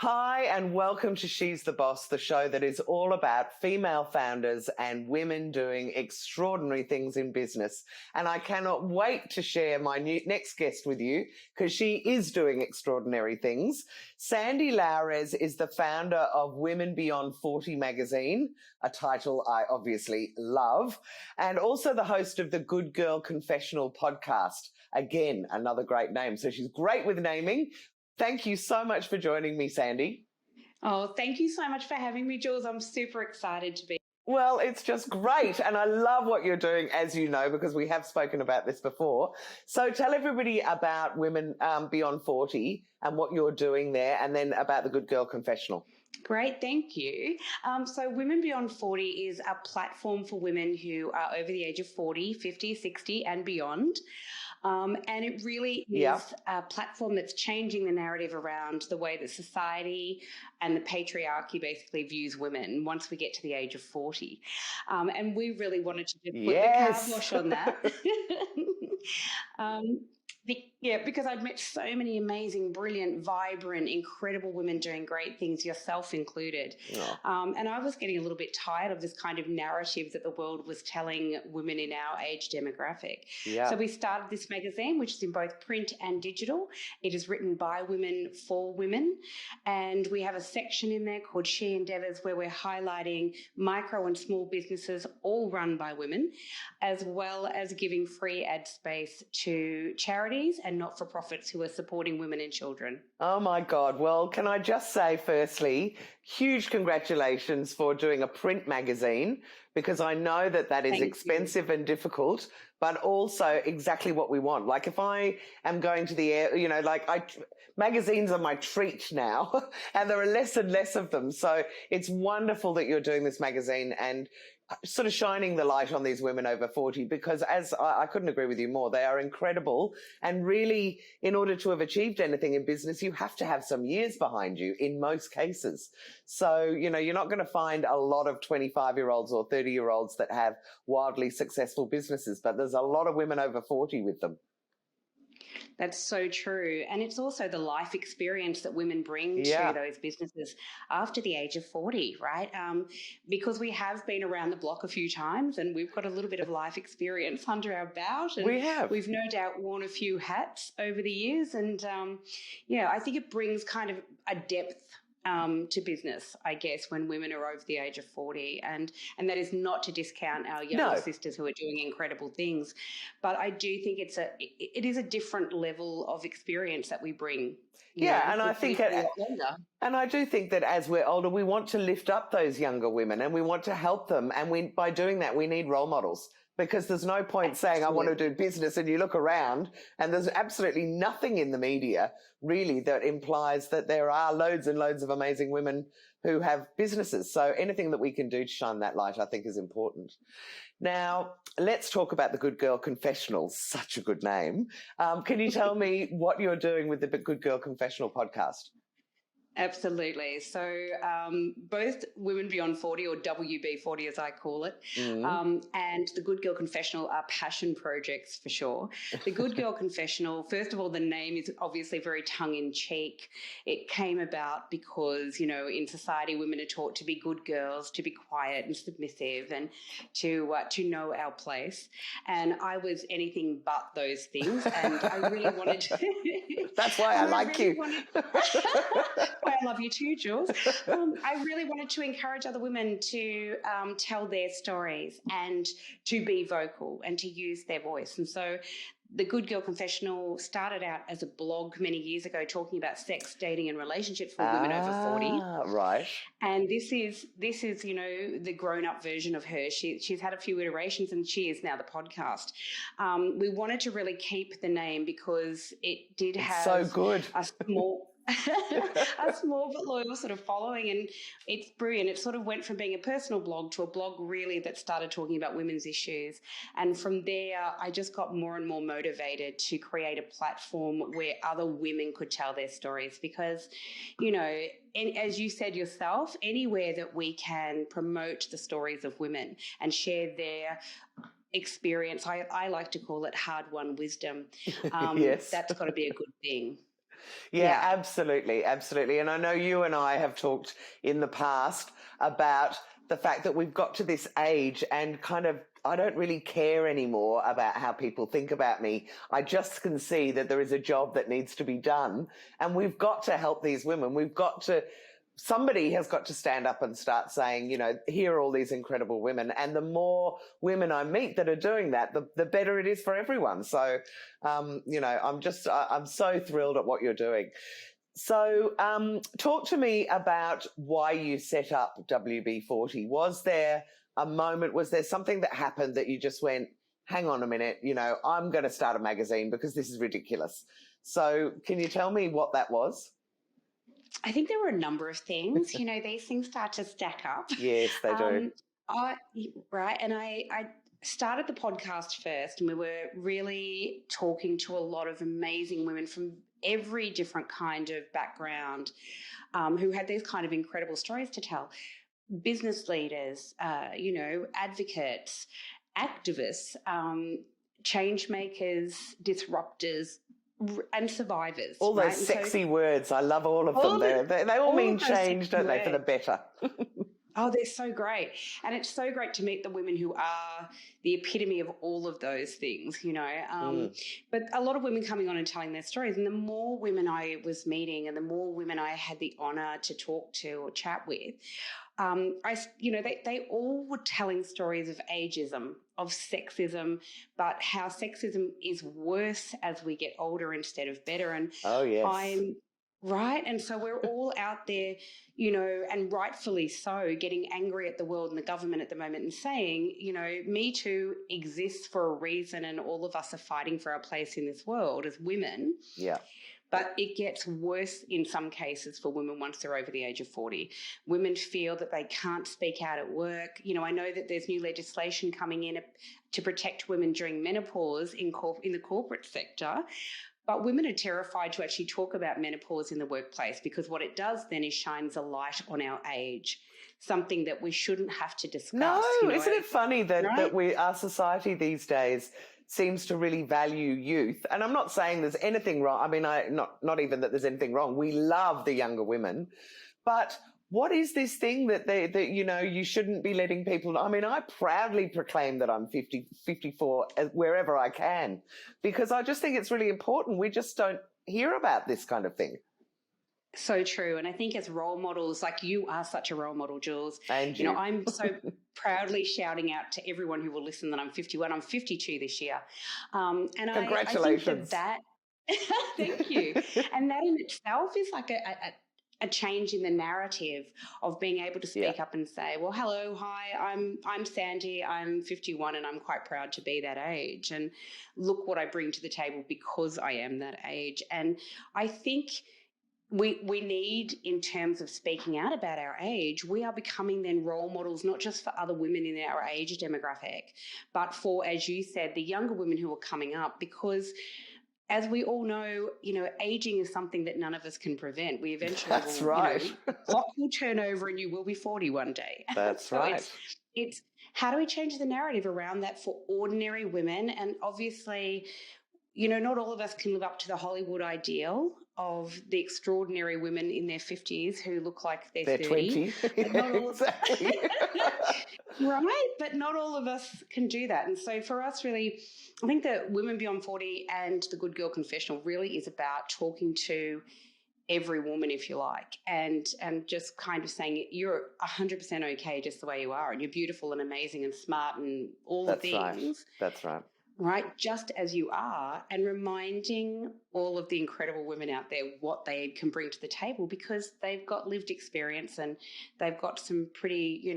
Hi, and welcome to She's the Boss, the show that is all about female founders and women doing extraordinary things in business. And I cannot wait to share my next guest with you because she is doing extraordinary things. Sandy Lowres is the founder of Women Beyond 40 magazine, a title I obviously love, and also the host of the Good Girl Confessional podcast. Again, another great name. So she's great with naming. Thank you so much for joining me, Sandy. Oh, thank you so much for having me, Jules. I'm super excited to be. Well, it's just great. And I love what you're doing, as you know, because we have spoken about this before. So tell everybody about Women Beyond 40 and what you're doing there, and then about the Good Girl Confessional. Great, thank you. So Women Beyond 40 is a platform for women who are over the age of 40, 50, 60 and beyond. And it really is a platform that's changing the narrative around the way that society and the patriarchy basically views women once we get to the age of 40. And we really wanted to just put the car wash on that. Because I'd met so many amazing, brilliant, vibrant, incredible women doing great things, yourself included. And I was getting a little bit tired of this kind of narrative that the world was telling women in our age demographic. So we started this magazine, which is in both print and digital. It is written by women for women. And we have a section in there called She Endeavours, where we're highlighting micro and small businesses all run by women, as well as giving free ad space to charities and not-for-profits who are supporting women and children. Oh my God. Well, can I just say firstly, huge congratulations for doing a print magazine, because I know that is expensive and difficult, but also exactly what we want. Like if I am going to the air, magazines are my treat now and there are less and less of them. So it's wonderful that you're doing this magazine and sort of shining the light on these women over 40, because as I couldn't agree with you more, they are incredible. And really, in order to have achieved anything in business, you have to have some years behind you in most cases. So, you're not going to find a lot of 25-year-olds or 30-year-olds that have wildly successful businesses, but there's a lot of women over 40 with them. That's so true. And it's also the life experience that women bring to those businesses after the age of 40, right? Because we have been around the block a few times and we've got a little bit of life experience under our belt. And we've no doubt worn a few hats over the years. And I think it brings kind of a depth to business, I guess, when women are over the age of 40. And that is not to discount our younger sisters who are doing incredible things. But I do think it is a different level of experience that we bring. And I think and I do think that as we're older, we want to lift up those younger women and we want to help them. And by doing that, we need role models. Because there's no point saying I want to do business and you look around and there's absolutely nothing in the media really that implies that there are loads and loads of amazing women who have businesses. So anything that we can do to shine that light, I think, is important. Now, let's talk about the Good Girl Confessional. Such a good name. Can you tell me what you're doing with the Good Girl Confessional podcast? Absolutely. So both Women Beyond 40, or WB40 as I call it, and the Good Girl Confessional are passion projects for sure. The Good Girl Confessional, first of all, the name is obviously very tongue-in-cheek. It came about because, in society, women are taught to be good girls, to be quiet and submissive, and to know our place. And I was anything but those things, and I really wanted to... That's why I like you. I love you too, Jules. I really wanted to encourage other women to tell their stories and to be vocal and to use their voice. And so the Good Girl Confessional started out as a blog many years ago talking about sex, dating and relationships for women over 40. Right. And this is the grown-up version of her. She's had a few iterations and she is now the podcast. We wanted to really keep the name because it did have so good. a small but loyal sort of following, and it's brilliant. It sort of went from being a personal blog to a blog really that started talking about women's issues, and from there I just got more and more motivated to create a platform where other women could tell their stories, because and as you said yourself, anywhere that we can promote the stories of women and share their experience, I like to call it hard-won wisdom, that's got to be a good thing. Yeah, absolutely, absolutely. And I know you and I have talked in the past about the fact that we've got to this age and kind of I don't really care anymore about how people think about me. I just can see that there is a job that needs to be done, and we've got to help these women. Somebody has got to stand up and start saying, here are all these incredible women. And the more women I meet that are doing that, the better it is for everyone. So, I'm so thrilled at what you're doing. So talk to me about why you set up WB40. Was there a moment, was there something that happened that you just went, hang on a minute, I'm going to start a magazine because this is ridiculous. So can you tell me what that was? I think there were a number of things. These things start to stack up. Yes, they do. And I started the podcast first, and we were really talking to a lot of amazing women from every different kind of background who had these kind of incredible stories to tell. Business leaders, advocates, activists, change makers, disruptors, and survivors. All those sexy words. I love all of them. They all mean change, don't they, for the better? Oh, they're so great. And it's so great to meet the women who are the epitome of all of those things, But a lot of women coming on and telling their stories. And the more women I was meeting and the more women I had the honour to talk to or chat with, they all were telling stories of ageism, of sexism, but how sexism is worse as we get older instead of better. And oh, yes. Right. And so we're all out there, and rightfully so, getting angry at the world and the government at the moment and saying, Me Too exists for a reason, and all of us are fighting for our place in this world as women. Yeah. But it gets worse in some cases for women once they're over the age of 40. Women feel that they can't speak out at work. I know that there's new legislation coming in to protect women during menopause in the corporate sector. But women are terrified to actually talk about menopause in the workplace, because what it does then is shines a light on our age, something that we shouldn't have to discuss. No, isn't it funny that our society these days seems to really value youth? And I'm not saying there's anything wrong. I mean, not even that there's anything wrong. We love the younger women, but what is this thing that you shouldn't be letting people know? I mean, I proudly proclaim that I'm 54 wherever I can, because I just think it's really important. We just don't hear about this kind of thing. So true. And I think as role models, like you are such a role model, Jules. And you. I'm so proudly shouting out to everyone who will listen that I'm 51. I'm 52 this year. And congratulations. I think that thank you. And that in itself is like a change in the narrative of being able to speak up and say, well, hello, hi, I'm Sandy, I'm 51 and I'm quite proud to be that age. And look what I bring to the table because I am that age. And I think we need, in terms of speaking out about our age, we are becoming then role models, not just for other women in our age demographic, but for, as you said, the younger women who are coming up, because as we all know, aging is something that none of us can prevent. We eventually That's right. Clock will turn over and you will be 40 one day. That's so right. It's how do we change the narrative around that for ordinary women? And obviously, not all of us can live up to the Hollywood ideal of the extraordinary women in their 50s who look like they're 30. 20. Exactly. Right? But not all of us can do that. And so for us, really, I think that Women Beyond 40 and the Good Girl Confessional really is about talking to every woman, if you like, and just kind of saying you're 100% okay just the way you are, and you're beautiful and amazing and smart and all the things. Right. That's right. Right, just as you are, and reminding all of the incredible women out there what they can bring to the table, because they've got lived experience and they've got some pretty,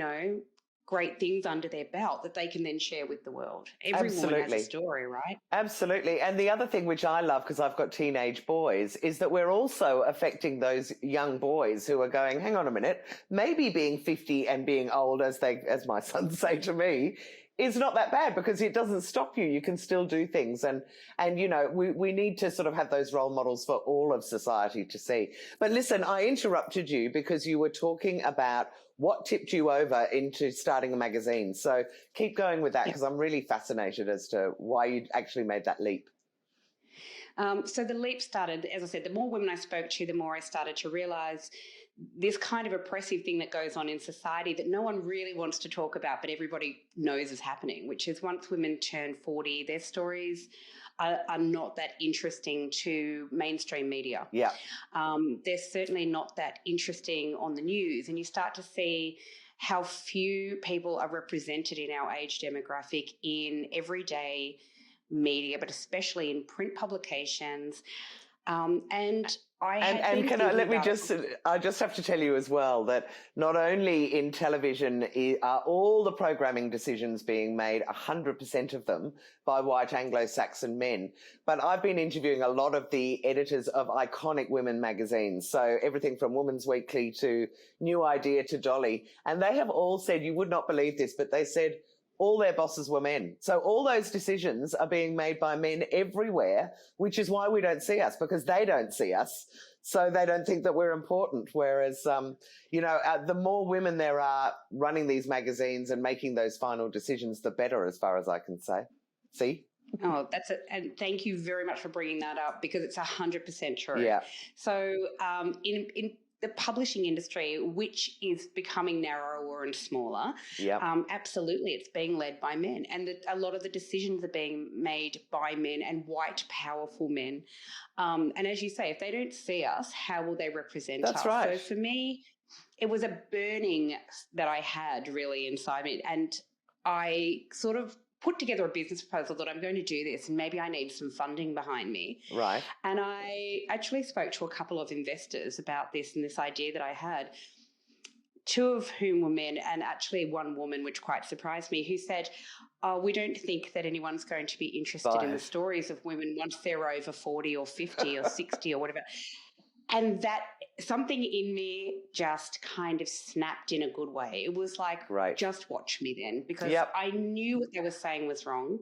great things under their belt that they can then share with the world. Every woman has a story, right? Absolutely. And the other thing which I love, because I've got teenage boys, is that we're also affecting those young boys who are going, hang on a minute, maybe being 50 and being old, as my sons say to me, is not that bad, because it doesn't stop you. You can still do things. And we need to sort of have those role models for all of society to see. But listen, I interrupted you because you were talking about what tipped you over into starting a magazine. So keep going with that, because I'm really fascinated as to why you actually made that leap. So the leap started, as I said, the more women I spoke to, the more I started to realize this kind of oppressive thing that goes on in society that no one really wants to talk about, but everybody knows is happening, which is once women turn 40, their stories are not that interesting to mainstream media. Yeah. They're certainly not that interesting on the news. And you start to see how few people are represented in our age demographic in everyday media, but especially in print publications. I just have to tell you as well that not only in television are all the programming decisions being made, 100% of them, by white Anglo-Saxon men, but I've been interviewing a lot of the editors of iconic women magazines, so everything from Woman's Weekly to New Idea to Dolly, and they have all said, you would not believe this, but they said all their bosses were men. So all those decisions are being made by men everywhere, which is why we don't see us, because they don't see us. So they don't think that we're important. Whereas, the more women there are running these magazines and making those final decisions, the better, as far as I can say. See? Oh, that's it. And thank you very much for bringing that up, because it's 100% true. Yeah. So in the publishing industry, which is becoming narrower and smaller, absolutely, it's being led by men. And a lot of the decisions are being made by men and white, powerful men. And as you say, if they don't see us, how will they represent us? That's right. So for me, it was a burning that I had really inside me. And I sort of put together a business proposal that I'm going to do this and maybe I need some funding behind me. Right. And I actually spoke to a couple of investors about this and this idea that I had, two of whom were men and actually one woman, which quite surprised me, who said, we don't think that anyone's going to be interested in the stories of women once they're over 40 or 50 or 60 or whatever. And that something in me just kind of snapped in a good way. It was like, just watch me then, because I knew what they were saying was wrong.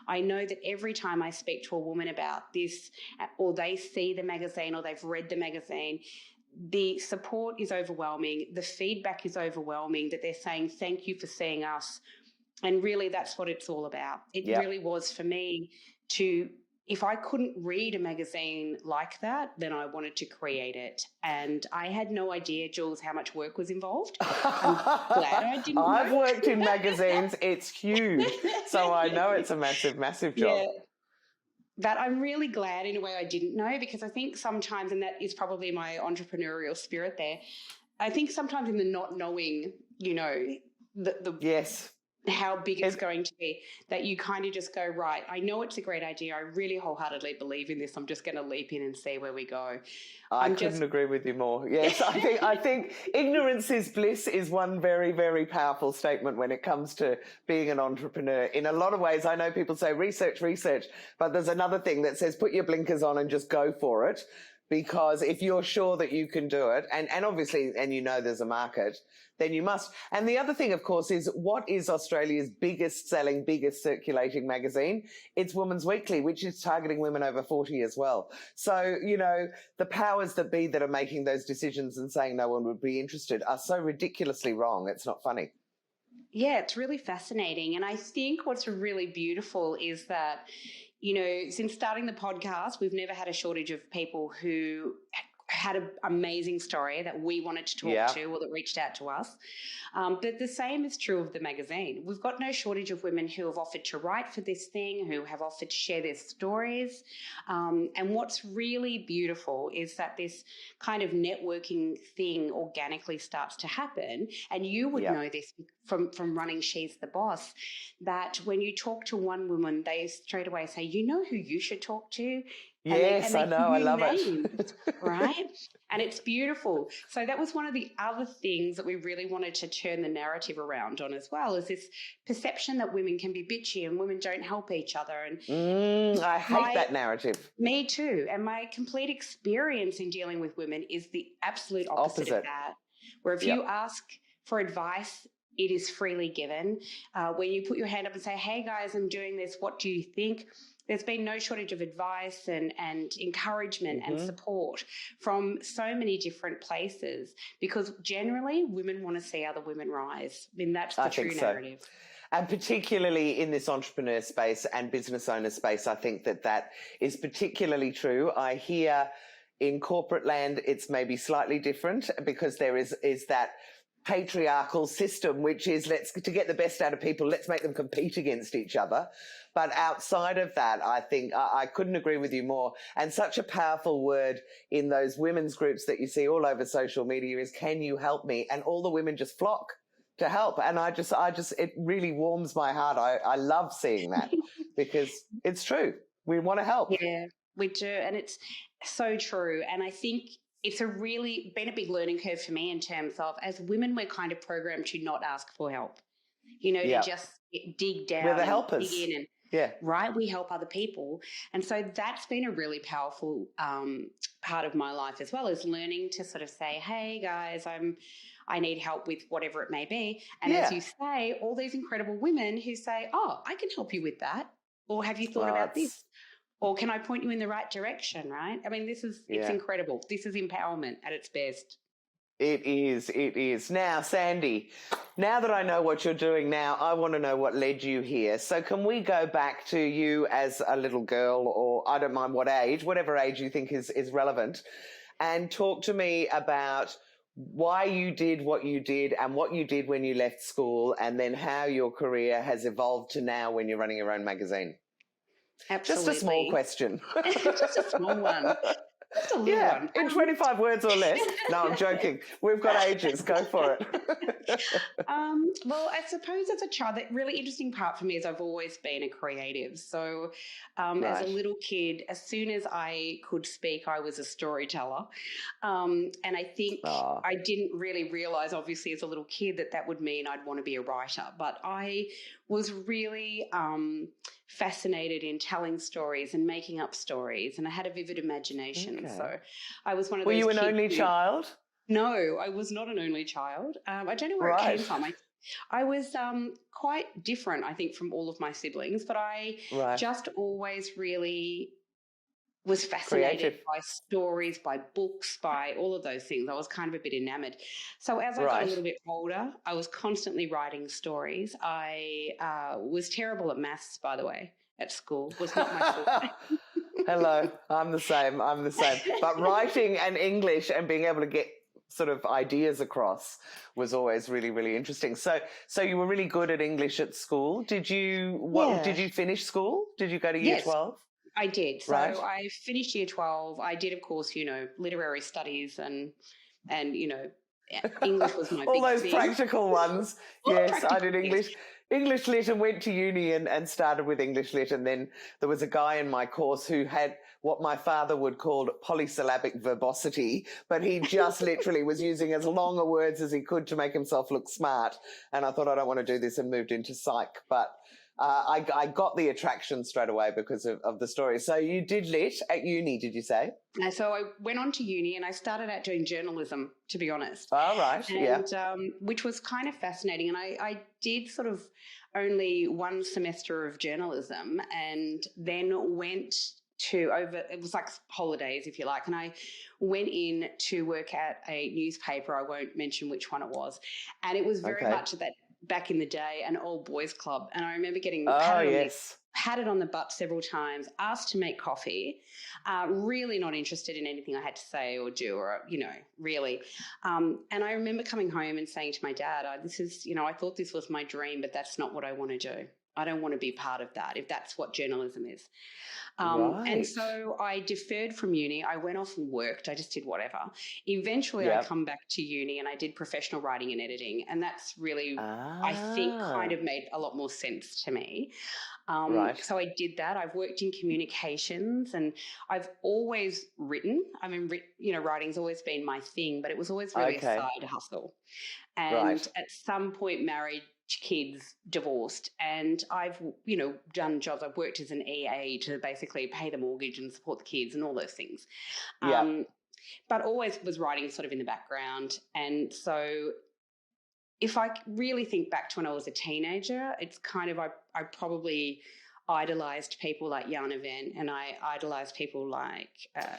I know that every time I speak to a woman about this, or they see the magazine or they've read the magazine, the support is overwhelming. The feedback is overwhelming, that they're saying, thank you for seeing us. And really that's what it's all about. It really was for me to... If I couldn't read a magazine like that, then I wanted to create it. And I had no idea, Jules, how much work was involved. I'm glad I didn't know. I've worked in magazines. It's huge. So I know it's a massive, massive job. Yeah. But I'm really glad in a way I didn't know, because I think sometimes, and that is probably my entrepreneurial spirit there, I think sometimes in the not knowing, yes, how big it's going to be, that you kind of just go, right, I know it's a great idea. I really wholeheartedly believe in this. I'm just going to leap in and see where we go. I couldn't agree with you more. Yes, I think ignorance is bliss is one very, very powerful statement when it comes to being an entrepreneur. In a lot of ways, I know people say research, but there's another thing that says put your blinkers on and just go for it. Because if you're sure that you can do it, and obviously, and there's a market, then you must. And the other thing, of course, is what is Australia's biggest selling, biggest circulating magazine? It's Woman's Weekly, which is targeting women over 40 as well. So, the powers that be that are making those decisions and saying no one would be interested are so ridiculously wrong. It's not funny. Yeah, it's really fascinating. And I think what's really beautiful is that, since starting the podcast, we've never had a shortage of people who had an amazing story that we wanted to talk to or that reached out to us. But the same is true of the magazine. We've got no shortage of women who have offered to write for this thing, who have offered to share their stories. And what's really beautiful is that this kind of networking thing organically starts to happen. And you would know this from running She's the Boss, that when you talk to one woman, they straight away say, you know who you should talk to? Yes, I know. I love it. Right? And it's beautiful. So that was one of the other things that we really wanted to turn the narrative around on as well, is this perception that women can be bitchy and women don't help each other. And I hate that narrative. Me too. And my complete experience in dealing with women is the absolute opposite. Of that, where if you ask for advice, it is freely given. When you put your hand up and say, hey guys, I'm doing this, what do you think? There's been no shortage of advice and encouragement and support from so many different places, because generally women want to see other women rise. I mean, that's the true narrative. And particularly in this entrepreneur space and business owner space, I think that is particularly true. I hear in corporate land, it's maybe slightly different because there is that patriarchal system, which is to get the best out of people, let's make them compete against each other. But outside of that, I think I couldn't agree with you more. And such a powerful word in those women's groups that you see all over social media is, can you help me? And all the women just flock to help. And I just, it really warms my heart. I love seeing that because it's true. We want to help. Yeah, we do. And it's so true. And I think it's really been a big learning curve for me in terms of, as women, we're kind of programmed to not ask for help, to just dig down. We're the helpers. Dig in and, right, we help other people. And so that's been a really powerful part of my life as well, is learning to sort of say, hey guys, I need help with whatever it may be. And as you say, all these incredible women who say, oh, I can help you with that. Or have you thought about this? Or can I point you in the right direction, right? I mean, it's incredible. This is empowerment at its best. It is. Now, Sandy, now that I know what you're doing now, I want to know what led you here. So can we go back to you as a little girl, or I don't mind what age, whatever age you think is relevant, and talk to me about why you did what you did and what you did when you left school, and then how your career has evolved to now when you're running your own magazine. Absolutely. Just a small question. Just a small one. Just a little one. In 25 words or less. No, I'm joking. We've got ages. Go for it. Well, I suppose as a child, the really interesting part for me is I've always been a creative. So as a little kid, as soon as I could speak, I was a storyteller. And I think I didn't really realise, obviously, as a little kid, that would mean I'd want to be a writer. But I was really fascinated in telling stories and making up stories, and I had a vivid imagination. Okay. So I was one of those kids. Were you an only child? No, I was not an only child. I don't know where it came from. I was quite different, I think, from all of my siblings, but I just always really was fascinated by stories, by books, by all of those things. I was kind of a bit enamored. So as I got a little bit older, I was constantly writing stories. I was terrible at maths, by the way, at school. Was not my fault. Hello, I'm the same. But writing and English and being able to get sort of ideas across was always really, really interesting. So you were really good at English at school. Did you finish school? Did you go to year 12? I did. So I finished year 12. I did, of course, literary studies and English was my all big those thing. Practical ones. Yes, I did English Lit and went to uni and started with English Lit, and then there was a guy in my course who had what my father would call polysyllabic verbosity, but he just literally was using as long a words as he could to make himself look smart. And I thought, I don't want to do this, and moved into psych. But I got the attraction straight away because of the story. So you did Lit at uni, did you say? So I went on to uni and I started out doing journalism, to be honest. Oh, right, which was kind of fascinating. And I did sort of only one semester of journalism, and then went it was like holidays, if you like, and I went in to work at a newspaper. I won't mention which one it was. And it was very much that back in the day, an old boys club. And I remember getting patted on the butt several times, asked to make coffee, really not interested in anything I had to say or do, or, really. And I remember coming home and saying to my dad, I thought this was my dream, but that's not what I want to do. I don't want to be part of that, if that's what journalism is. And so I deferred from uni. I went off and worked. I just did whatever. Eventually, I come back to uni and I did professional writing and editing. And that's really, I think, kind of made a lot more sense to me. So I did that. I've worked in communications, and I've always written. I mean, writing's always been my thing, but it was always really a side hustle. And at some point married, kids, divorced, and I've done jobs. I've worked as an EA to basically pay the mortgage and support the kids and all those things, but always was writing sort of in the background. And so if I really think back to when I was a teenager, it's kind of I probably idolized people like Jana Vent, and I idolized people like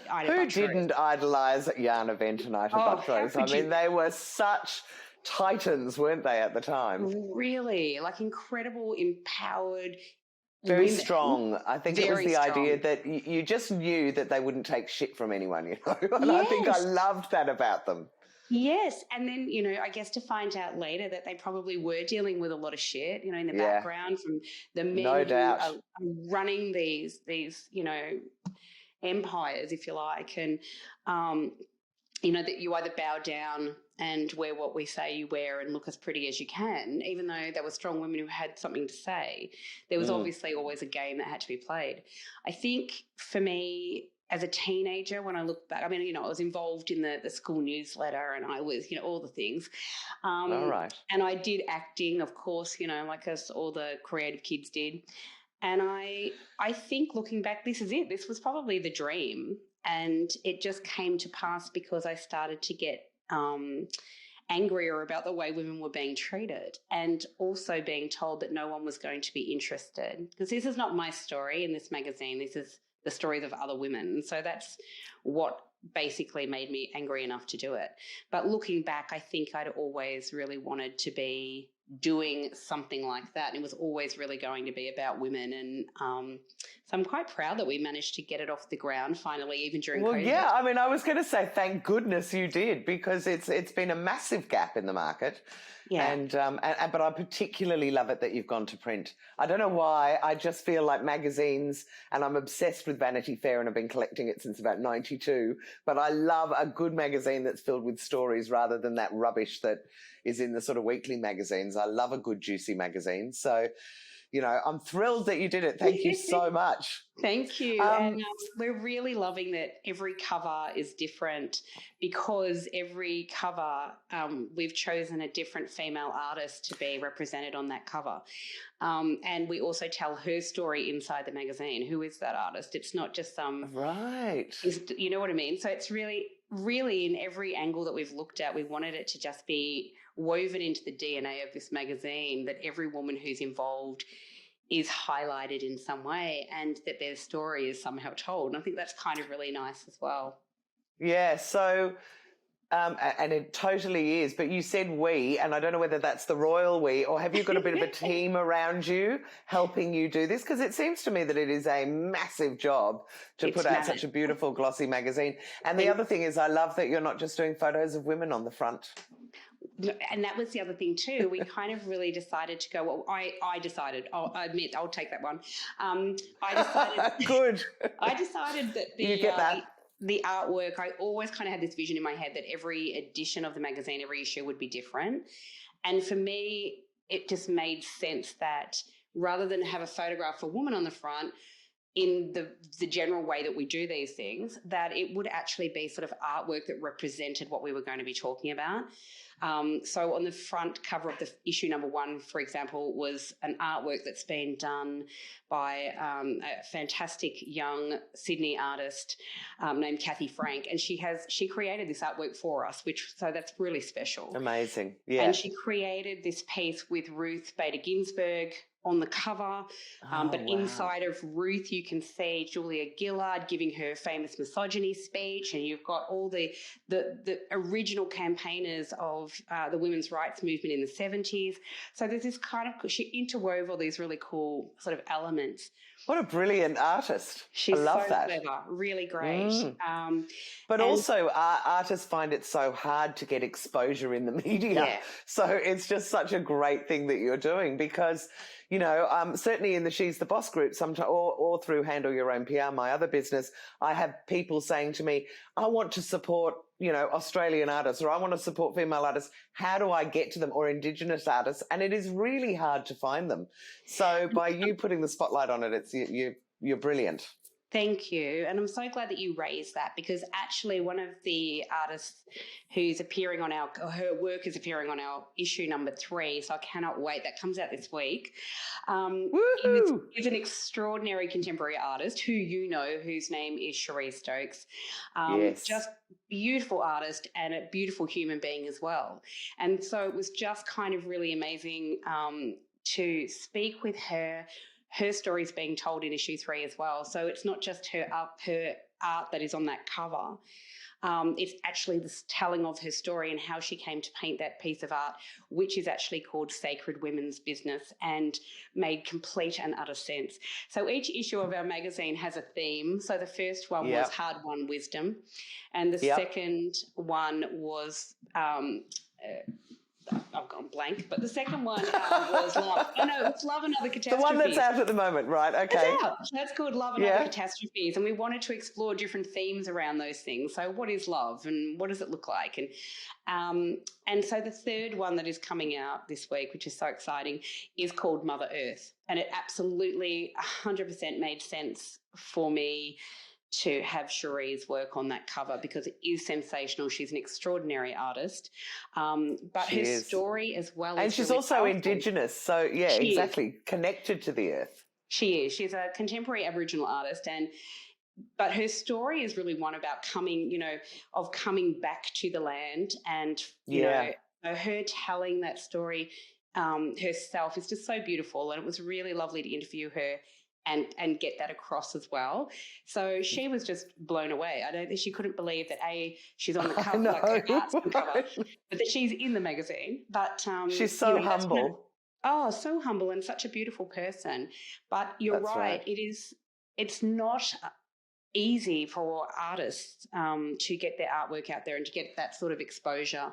Ida Buttrose. Who didn't idolize Jana Vent and Ida Buttrose? I mean, they were such titans, weren't they, at the time? Really, like incredible, empowered Very women. strong. I think it was Very the idea strong. that you just knew that they wouldn't take shit from anyone, you know, and I think I Yes. loved that about them. Yes. And then, I guess to find out later that they probably were dealing with a lot of shit, in the Yeah. background from the men No who doubt. are running these, empires, if you like. And, that you either bow down and wear what we say you wear and look as pretty as you can, even though there were strong women who had something to say. There was obviously always a game that had to be played. I think for me, as a teenager, when I look back, I mean, I was involved in the school newsletter and I was, all the things. All right. And I did acting, of course, like us all the creative kids did. And I think looking back, this is it. This was probably the dream. And it just came to pass because I started to get angrier about the way women were being treated and also being told that no one was going to be interested. Because this is not my story in this magazine. This is the stories of other women. And so that's what basically made me angry enough to do it. But looking back, I think I'd always really wanted to be doing something like that. And it was always really going to be about women. And so I'm quite proud that we managed to get it off the ground finally, even during COVID. Yeah, I mean, I was going to say thank goodness you did, because it's been a massive gap in the market. Yeah. But I particularly love it that you've gone to print. I don't know why. I just feel like magazines, and I'm obsessed with Vanity Fair and I've been collecting it since about 92. But I love a good magazine that's filled with stories rather than that rubbish that is in the sort of weekly magazines. I love a good, juicy magazine. So, I'm thrilled that you did it. Thank you so much. Thank you. And we're really loving that every cover is different, because every cover we've chosen a different female artist to be represented on that cover. And we also tell her story inside the magazine. Who is that artist? It's not just some... Right. You know what I mean? So it's really, really in every angle that we've looked at, we wanted it to just be woven into the DNA of this magazine, that every woman who's involved is highlighted in some way and that their story is somehow told. And I think that's kind of really nice as well. Yeah, so, and it totally is, but you said we, and I don't know whether that's the royal we, or have you got a bit of a team around you helping you do this? Because it seems to me that it is a massive job to put out such a beautiful glossy magazine. And the other thing is I love that you're not just doing photos of women on the front. And that was the other thing too. We kind of really decided to go, well, I decided, I admit, I'll take that one. I decided. Good. I decided that you get that? The artwork, I always kind of had this vision in my head that every edition of the magazine, every issue would be different. And for me, it just made sense that rather than have a photograph of a woman on the front, in the general way that we do these things, that it would actually be sort of artwork that represented what we were going to be talking about. So on the front cover of the issue number 1, for example, was an artwork that's been done by a fantastic young Sydney artist named Kathy Frank, and she created this artwork for us, so that's really special. Amazing, yeah. And she created this piece with Ruth Bader Ginsburg on the cover, but inside of Ruth you can see Julia Gillard giving her famous misogyny speech, and you've got all the original campaigners of the women's rights movement in the 70s. So there's this kind of, she interwove all these really cool sort of elements. What a brilliant artist. She's I love so that. clever, really great. But also artists find it so hard to get exposure in the media. Yeah. So it's just such a great thing that you're doing, because, certainly in the She's the Boss group, sometimes, or through Handle Your Own PR, my other business, I have people saying to me, I want to support, Australian artists, or I want to support female artists. How do I get to them? Or Indigenous artists? And it is really hard to find them. So by you putting the spotlight on it, you're brilliant. Thank you. And I'm so glad that you raised that, because actually one of the artists who's appearing on her work is appearing on our issue number 3. So I cannot wait. That comes out this week. Is an extraordinary contemporary artist whose name is Cherie Stokes. Yes. Just beautiful artist and a beautiful human being as well. And so it was just kind of really amazing to speak with her. Her story is being told in issue 3 as well. So it's not just her art that is on that cover. It's actually this telling of her story and how she came to paint that piece of art, which is actually called Sacred Women's Business, and made complete and utter sense. So each issue of our magazine has a theme. So the first one was Hard-Won Wisdom, and the second one was I've gone blank, but the second one was Love. Oh, no, it's Love and Other Catastrophes. The one that's out at the moment, right? Okay. It's out. That's called Love and Other Catastrophes, and we wanted to explore different themes around those things. So what is love and what does it look like? And so the third one that is coming out this week, which is so exciting, is called Mother Earth. And it absolutely 100% made sense for me to have Cherie's work on that cover because it is sensational. She's an extraordinary artist, but her story as well. And she's really also powerful. Indigenous, so exactly, connected to the earth. She is. She's a contemporary Aboriginal artist, but her story is really one about coming back to the land, and you know, her telling that story herself is just so beautiful, and it was really lovely to interview her and get that across as well. So she was just blown away. I don't think she couldn't believe that she's on the cover, like her art's on the cover, but that she's in the magazine. But she's so humble. So humble and such a beautiful person. But you're right. It's not easy for artists to get their artwork out there and to get that sort of exposure,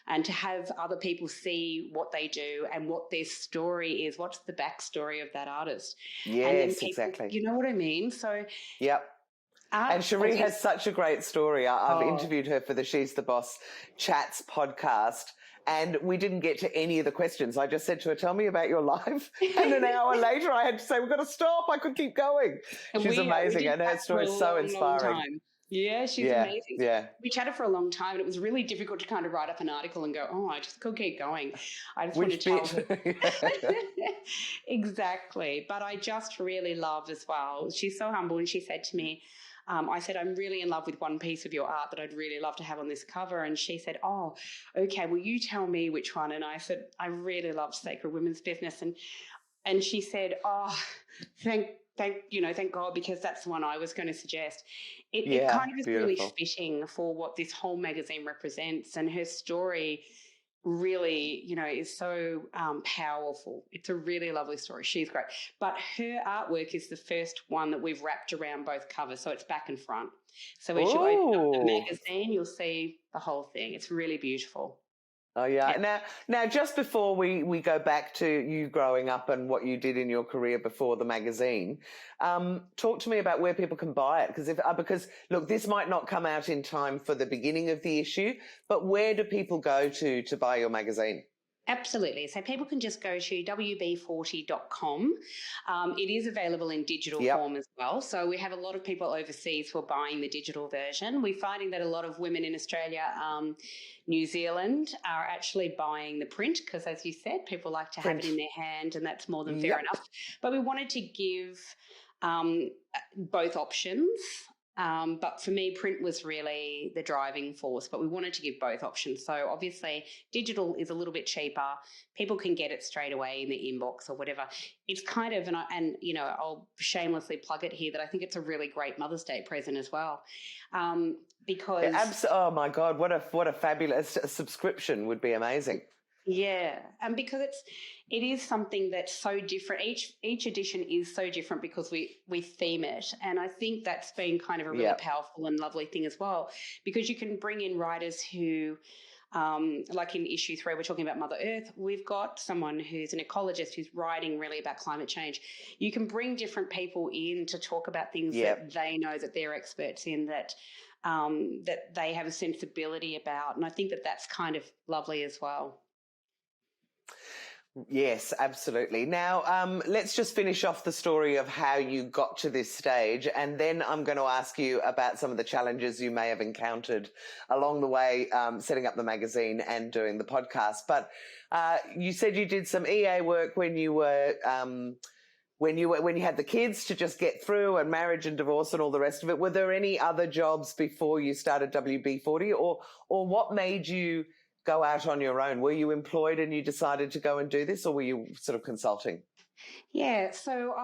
and to have other people see what they do and what their story is, what's the backstory of that artist. Yes, exactly. You know what I mean? So, and Cherie has such a great story. I've interviewed her for the She's the Boss Chats podcast, and we didn't get to any of the questions. I just said to her, tell me about your life. And an hour later, I had to say, we've got to stop. I could keep going. She's amazing, and her story is so inspiring. Yeah, she's amazing. Yeah. We chatted for a long time, and it was really difficult to kind of write up an article and go, I just could keep going. I just want to tell her. Exactly. But I just really love as well. She's so humble, and she said to me, I said, I'm really in love with one piece of your art that I'd really love to have on this cover. And she said, oh, okay, well, you tell me which one. And I said, I really love Sacred Women's Business. And she said, oh, thank God, because that's the one I was going to suggest. It kind of is really fitting for what this whole magazine represents, and her story really, is so powerful. It's a really lovely story. She's great. But her artwork is the first one that we've wrapped around both covers, so it's back and front. So as you open up the magazine, you'll see the whole thing. It's really beautiful. Oh, yeah. Now, just before we go back to you growing up and what you did in your career before the magazine, talk to me about where people can buy it. Because, look, this might not come out in time for the beginning of the issue, but where do people go to buy your magazine? Absolutely. So people can just go to wb40.com. It is available in digital form as well. So we have a lot of people overseas who are buying the digital version. We're finding that a lot of women in Australia, New Zealand are actually buying the print because, as you said, people like to have it in their hand, and that's more than fair enough. But we wanted to give both options. But for me, print was really the driving force, but we wanted to give both options. So obviously digital is a little bit cheaper. People can get it straight away in the inbox or whatever. It's kind of, I'll shamelessly plug it here, that I think it's a really great Mother's Day present as well. Because oh my God, what a fabulous subscription would be amazing. Yeah, and because it is something that's so different. Each edition is so different because we theme it, and I think that's been kind of a really powerful and lovely thing as well, because you can bring in writers who, like in issue 3, we're talking about Mother Earth. We've got someone who's an ecologist who's writing really about climate change. You can bring different people in to talk about things that they know that they're experts in, that they have a sensibility about, and I think that that's kind of lovely as well. Yes, absolutely. Now, let's just finish off the story of how you got to this stage, and then I'm going to ask you about some of the challenges you may have encountered along the way, setting up the magazine and doing the podcast. But you said you did some EA work when you were when you had the kids to just get through, and marriage and divorce and all the rest of it. Were there any other jobs before you started WB40, or what made you go out on your own? Were you employed and you decided to go and do this, or were you sort of consulting? Yeah, so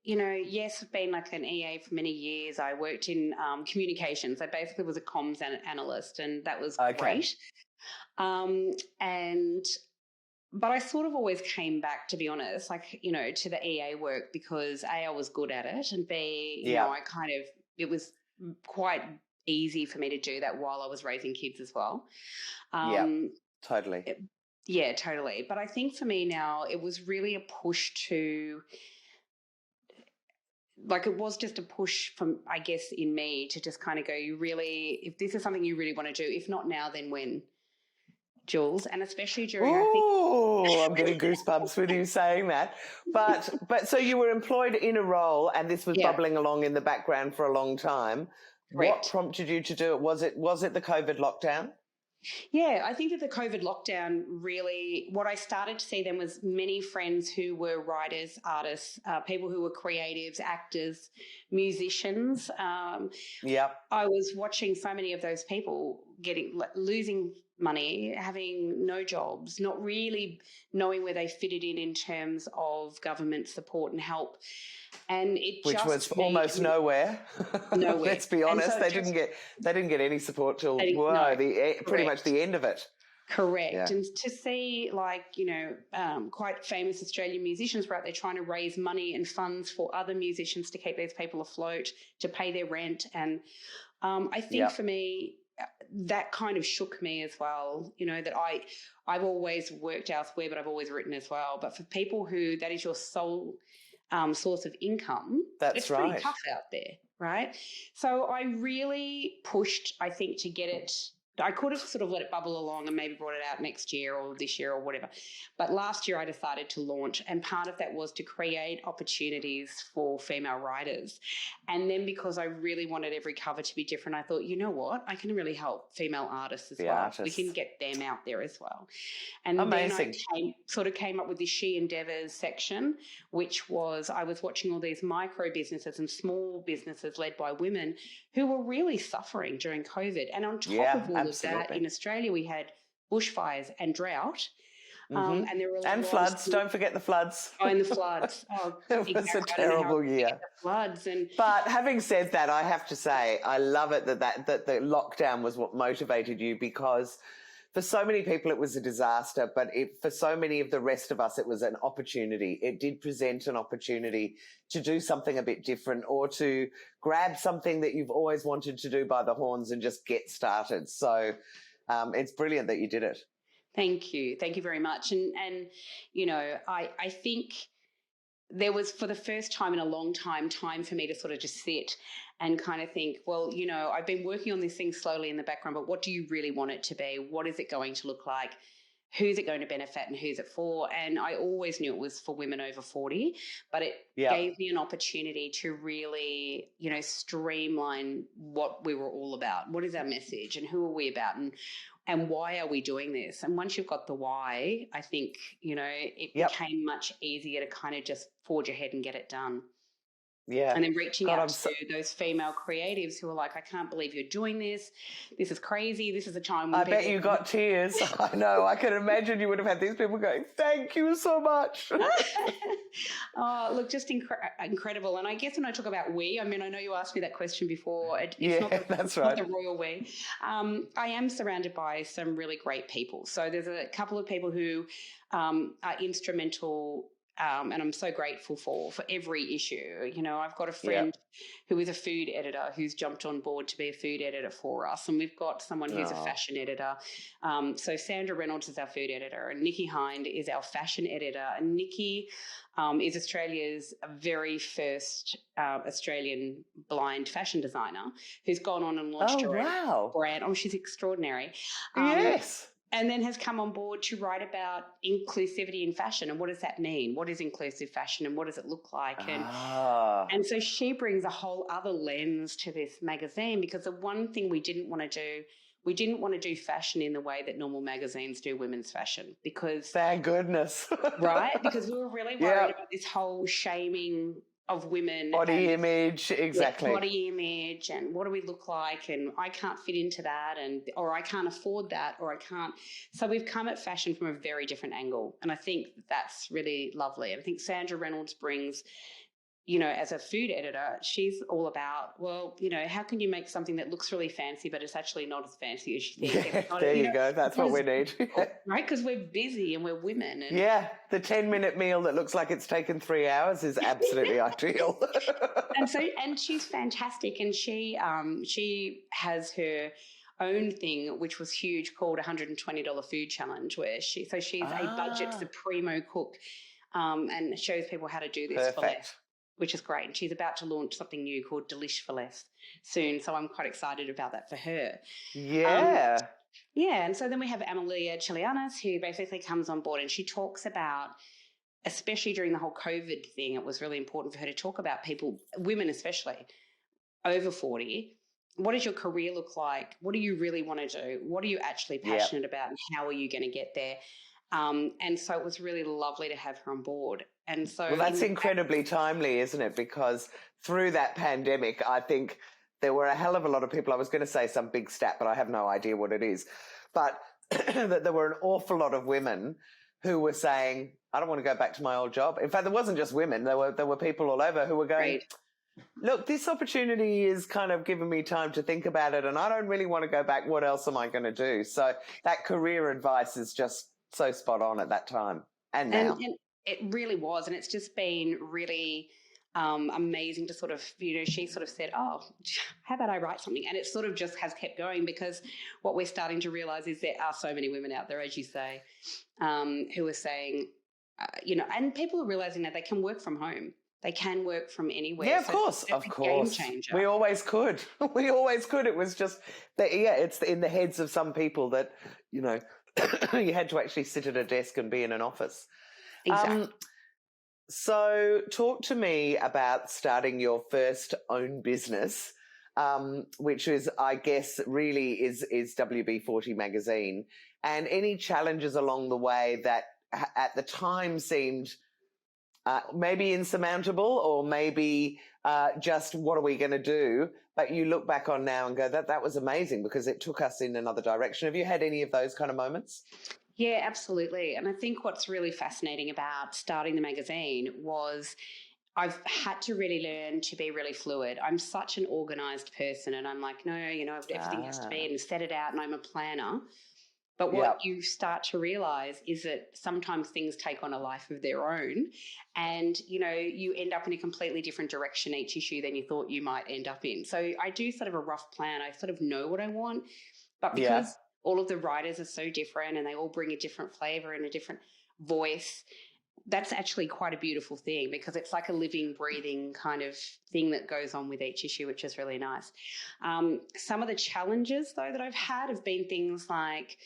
yes, I've been like an EA for many years. I worked in communications. I basically was a comms analyst, and that was Okay. great. Um, and but I sort of always came back, to be honest, like, to the EA work because A, I was good at it, and B, Yeah. it was quite easy for me to do that while I was raising kids as well. Yeah. Um, Totally. yeah, totally. But I think for me now, it was really a push to, like, it was just a push from, I guess, in me to just kind of go, if this is something you really want to do, if not now, then when, Jules? And especially during, I think, Oh, I'm getting goosebumps with you saying that. But so you were employed in a role, and this was yeah, bubbling along in the background for a long time. What correct. prompted you to do it? Was it the COVID lockdown? Yeah, I think that the COVID lockdown really, what I started to see then was many friends who were writers, artists, people who were creatives, actors, musicians. Yep. I was watching so many of those people losing money, having no jobs, not really knowing where they fitted in terms of government support and help. And it Which was just made almost nowhere. nowhere. Let's be And honest, so they didn't get any support till no, pretty much correct. the end of it. Correct. Yeah. And to see, like, quite famous Australian musicians were out there trying to raise money and funds for other musicians to keep these people afloat, to pay their rent. And I think for me, that kind of shook me as well, that I've always worked elsewhere, but I've always written as well. But for people who that is your sole source of income, That's it's pretty right. tough out there, right? So I really pushed, I think, to get it. I could have sort of let it bubble along and maybe brought it out next year or this year or whatever. But last year I decided to launch, and part of that was to create opportunities for female writers. And then because I really wanted every cover to be different, I thought, you know what, I can really help female artists as well. We can get them out there as well. And Amazing. then I came up with this She Endeavours section, which was, I was watching all these micro businesses and small businesses led by women who were really suffering during COVID. And on top of all of that, in Australia, we had bushfires and drought. Mm-hmm. And there were and floods. Don't forget the floods. Oh, and the floods. Oh, it was a terrible year. The floods But having said that, I have to say, I love it that the lockdown was what motivated you, because for so many people it was a disaster, but for so many of the rest of us it was an opportunity. It did present an opportunity to do something a bit different, or to grab something that you've always wanted to do by the horns and just get started. So it's brilliant that you did it. Thank you very much. And I think there was, for the first time in a long time for me to sort of just sit and kind of think, well, I've been working on this thing slowly in the background, but what do you really want it to be? What is it going to look like? Who's it going to benefit and who's it for? And I always knew it was for women over 40, but it gave me an opportunity to really, streamline what we were all about. What is our message and who are we about, and why are we doing this? And once you've got the why, I think, it became much easier to kind of just forge ahead and get it done. Yeah. And then reaching out to those female creatives who are like, I can't believe you're doing this. This is crazy. This is a time when I bet you got tears. I know. I can imagine you would have had these people going, thank you so much. Oh, look, just incredible. And I guess when I talk about we, I mean, I know you asked me that question before. That's right. Not the royal we. I am surrounded by some really great people. So there's a couple of people who are instrumental, and I'm so grateful for every issue. I've got a friend who is a food editor who's jumped on board to be a food editor for us, and we've got someone who's a fashion editor. So Sandra Reynolds is our food editor, and Nikki Hind is our fashion editor. And Nikki is Australia's very first Australian blind fashion designer who's gone on and launched her own brand. Oh, she's extraordinary. Yes. And then has come on board to write about inclusivity in fashion. And what does that mean? What is inclusive fashion and what does it look like? And so she brings a whole other lens to this magazine, because the one thing we didn't want to do fashion in the way that normal magazines do women's fashion, because... Thank goodness. Right? Because we were really worried about this whole shaming of women. Body image, exactly. Body image and what do we look like, and I can't fit into that, or I can't afford that, or I can't. So we've come at fashion from a very different angle, and I think that's really lovely. And I think Sandra Reynolds brings, as a food editor, she's all about, how can you make something that looks really fancy, but it's actually not as fancy as you think. Yeah, there you go. That's what we need. Right? Because we're busy and we're women. And the 10-minute meal that looks like it's taken 3 hours is absolutely ideal. And she's fantastic. And she has her own thing, which was huge, called $120 Food Challenge, where she's a budget supremo cook, and shows people how to do this for less, which is great. And she's about to launch something new called Delish for Less soon. So I'm quite excited about that for her. Yeah. And so then we have Amalia Chilianis, who basically comes on board, and she talks about, especially during the whole COVID thing, it was really important for her to talk about people, women especially, over 40. What does your career look like? What do you really want to do? What are you actually passionate about, and how are you going to get there? And so it was really lovely to have her on board. And so that's incredibly timely, isn't it? Because through that pandemic, I think there were a hell of a lot of people. I was going to say some big stat, but I have no idea what it is. But that there were an awful lot of women who were saying, I don't want to go back to my old job. In fact, there wasn't just women. There were people all over who were going, look, this opportunity is kind of giving me time to think about it, and I don't really want to go back. What else am I going to do? So that career advice is just so spot on at that time and now. And it really was. And it's just been really amazing to sort of, she sort of said, oh, how about I write something? And it sort of just has kept going, because what we're starting to realize is there are so many women out there, as you say, who are saying, and people are realizing that they can work from home. They can work from anywhere. Yeah, of course. Game changer. We always could. It was just that, it's in the heads of some people that, you had to actually sit at a desk and be in an office. Exactly. So talk to me about starting your first own business, which is, I guess, really is WB40 magazine, and any challenges along the way that at the time seemed maybe insurmountable, or maybe just what are we going to do? But you look back on now and go, that was amazing because it took us in another direction. Have you had any of those kind of moments? Yeah, absolutely. And I think what's really fascinating about starting the magazine was I've had to really learn to be really fluid. I'm such an organized person, and I'm like, no, everything has to be, and set it out, and I'm a planner. But what you start to realize is that sometimes things take on a life of their own, and, you end up in a completely different direction each issue than you thought you might end up in. So I do sort of a rough plan. I sort of know what I want, but because all of the writers are so different and they all bring a different flavor and a different voice, that's actually quite a beautiful thing, because it's like a living, breathing kind of thing that goes on with each issue, which is really nice. Some of the challenges, though, that I've had have been things like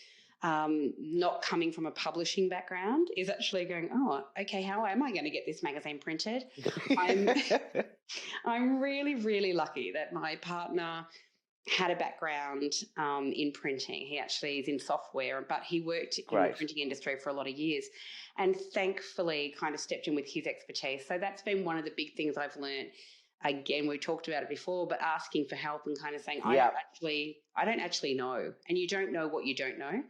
not coming from a publishing background, is actually going, oh, okay, how am I going to get this magazine printed? I'm really, really lucky that my partner had a background in printing. He actually is in software, but he worked in the printing industry for a lot of years, and thankfully kind of stepped in with his expertise. So that's been one of the big things I've learned. Again, we talked about it before, but asking for help and kind of saying, I don't actually know. And you don't know what you don't know.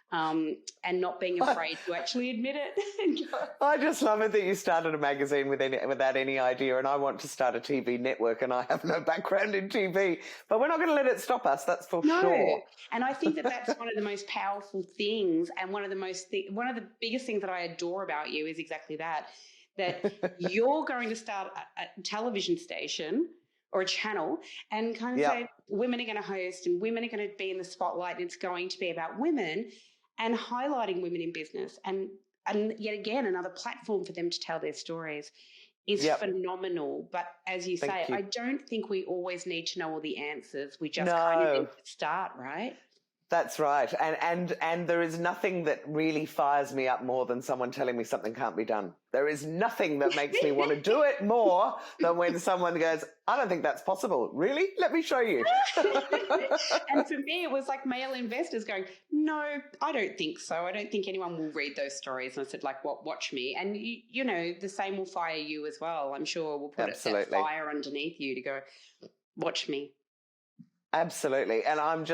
And not being afraid to actually admit it. I just love it that you started a magazine without any idea, and I want to start a TV network, and I have no background in TV, but we're not going to let it stop us, that's for sure. And I think that that's one of the most powerful things, and one of the biggest things that I adore about you is exactly that you're going to start a television station or a channel and kind of say women are going to host and women are going to be in the spotlight, and it's going to be about women and highlighting women in business, and yet again another platform for them to tell their stories is phenomenal. But as you I don't think we always need to know all the answers. We just kind of need to start, right? That's right. And there is nothing that really fires me up more than someone telling me something can't be done. There is nothing that makes me want to do it more than when someone goes, I don't think that's possible. Really? Let me show you. And for me, it was like male investors going, no, I don't think so. I don't think anyone will read those stories. And I said, like, what? Watch me. And, you know, the same will fire you as well. I'm sure we'll put that fire underneath you to go, watch me. Absolutely. And I'm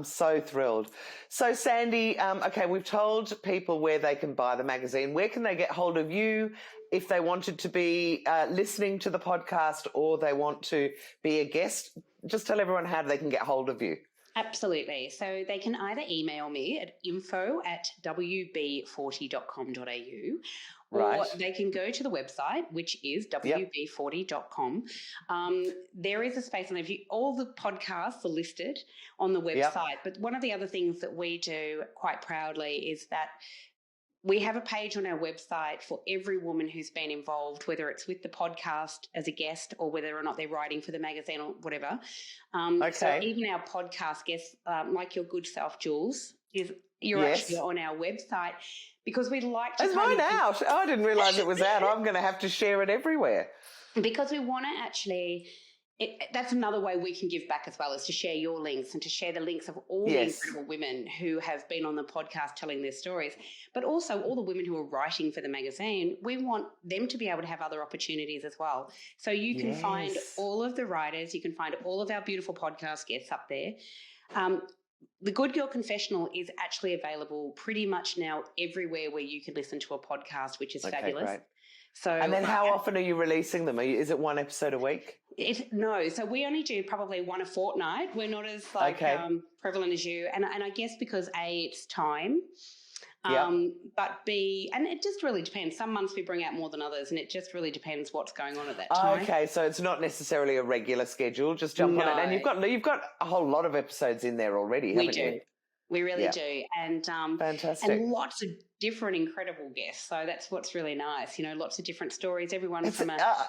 so thrilled. So Sandy, okay, we've told people where they can buy the magazine. Where can they get hold of you if they wanted to be listening to the podcast or they want to be a guest? Just tell everyone how they can get hold of you. Absolutely. So they can either email me at info@wb40.com.au or they can go to the website, which is wb40.com. There is a space on there. All the podcasts are listed on the website. But one of the other things that we do quite proudly is that we have a page on our website for every woman who's been involved, whether it's with the podcast as a guest or whether or not they're writing for the magazine or whatever. So even our podcast guests, like your good self, Jules, you're actually on our website because we'd like to... Is mine out? I didn't realise it was out. I'm going to have to share it everywhere. Because we want to actually... that's another way we can give back as well, is to share your links and to share the links of all the incredible women who have been on the podcast telling their stories, but also all the women who are writing for the magazine. We want them to be able to have other opportunities as well. So you can find all of the writers, you can find all of our beautiful podcast guests up there. The Good Girl Confessional is actually available pretty much now everywhere where you can listen to a podcast, which is fabulous. Great. So, and then how often are you releasing them? Is it one episode a week? No. So we only do probably one a fortnight. We're not as prevalent as you. And I guess because A, it's time. But B, and it just really depends. Some months we bring out more than others, and it just really depends what's going on at that time. Okay, so it's not necessarily a regular schedule. Just jump on it. And you've got a whole lot of episodes in there already, haven't you? We really do. And fantastic. And lots of different incredible guests. So that's what's really nice. You know, lots of different stories, everyone from a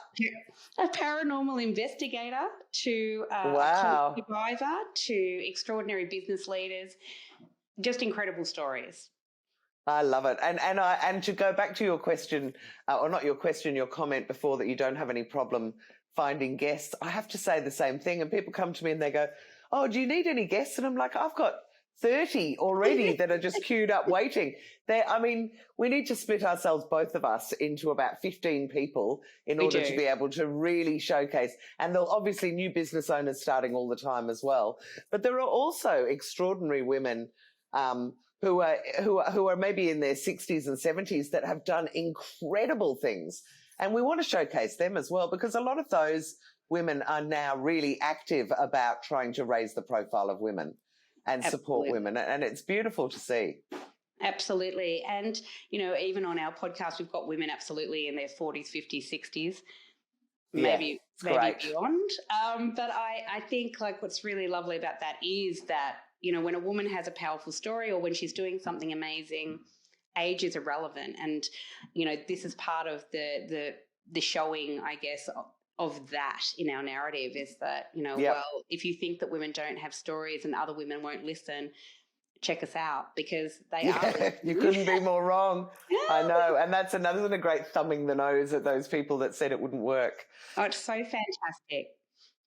paranormal investigator to a survivor to extraordinary business leaders. Just incredible stories. I love it. And to go back to your question, or not your question, your comment before that you don't have any problem finding guests, I have to say the same thing. And people come to me and they go, oh, do you need any guests? And I'm like, I've got 30 already that are just queued up waiting. We need to split ourselves, both of us, into about 15 people in order to be able to really showcase. And there'll obviously new business owners starting all the time as well. But there are also extraordinary women who are maybe in their 60s and 70s that have done incredible things. And we want to showcase them as well, because a lot of those women are now really active about trying to raise the profile of women and support women. And it's beautiful to see. Absolutely. And, you know, even on our podcast, we've got women absolutely in their 40s, 50s, 60s, maybe beyond. But I think like what's really lovely about that is that, you know, when a woman has a powerful story or when she's doing something amazing, age is irrelevant. And, you know, this is part of the showing, I guess, of that in our narrative is that, you know, well, if you think that women don't have stories and other women won't listen, check us out because they are. You couldn't be more wrong. I know. And that's another great thumbing the nose at those people that said it wouldn't work. Oh, it's so fantastic.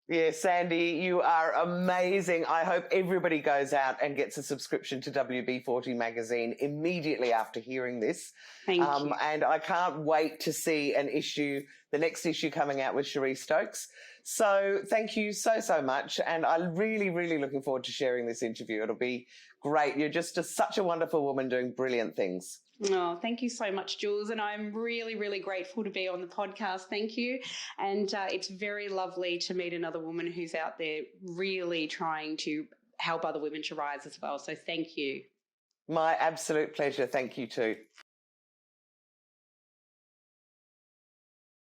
Yeah, Sandy, you are amazing. I hope everybody goes out and gets a subscription to WB40 magazine immediately after hearing this. Thank you. And I can't wait to see the next issue coming out with Cherie Stokes. So thank you so, so much. And I'm really, really looking forward to sharing this interview. It'll be great. You're just such a wonderful woman doing brilliant things. Oh, thank you so much, Jules. And I'm really, really grateful to be on the podcast. Thank you. And it's very lovely to meet another woman who's out there really trying to help other women to rise as well. So thank you. My absolute pleasure. Thank you too.